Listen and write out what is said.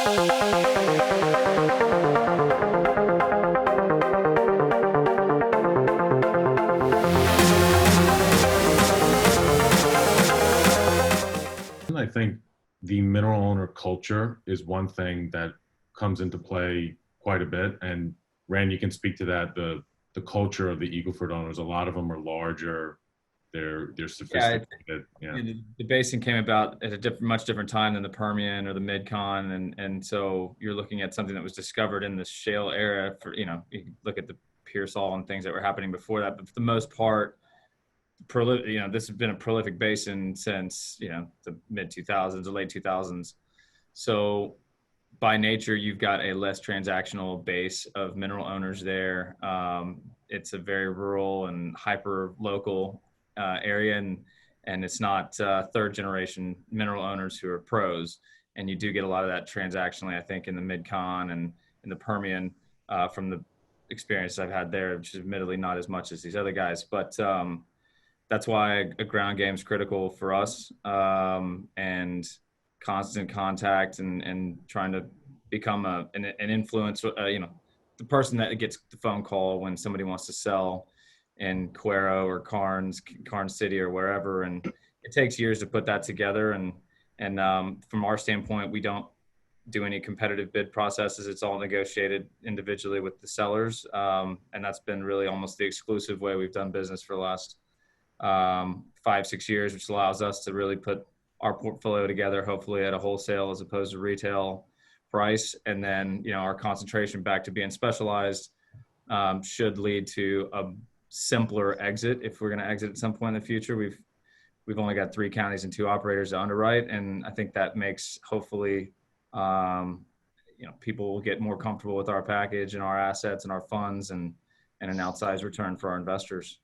I think the mineral owner culture is one thing that comes into play quite a bit. And Rand, you can speak to that. The culture of the Eagle Ford owners, a lot of them are larger. They're Yeah, sophisticated. Yeah. the basin came about at a much different time than the Permian or the Mid-Con, and so you're looking at something that was discovered in the shale era. For you can look at the Pearsall and things that were happening before that, but for the most part, this has been a prolific basin since the mid 2000s, the late 2000s. So by nature, you've got a less transactional base of mineral owners there. It's a very rural and hyper local area, and it's not third generation mineral owners who are pros. And you do get a lot of that transactionally, I think, in the Mid-Con and in the Permian from the experience I've had there, which is admittedly not as much as these other guys. But that's why a ground game is critical for us, and constant contact and trying to become an influence, the person that gets the phone call when somebody wants to sell in Cuero or Karnes City or wherever. And it takes years to put that together. And from our standpoint, we don't do any competitive bid processes. It's all negotiated individually with the sellers. And that's been really almost the exclusive way we've done business for the last 5-6 years, which allows us to really put our portfolio together, hopefully at a wholesale as opposed to retail price. And then, our concentration back to being specialized should lead to a simpler exit. If we're going to exit at some point in the future, we've only got 3 counties and 2 operators to underwrite. And I think that makes, hopefully, people will get more comfortable with our package and our assets and our funds and an outsized return for our investors.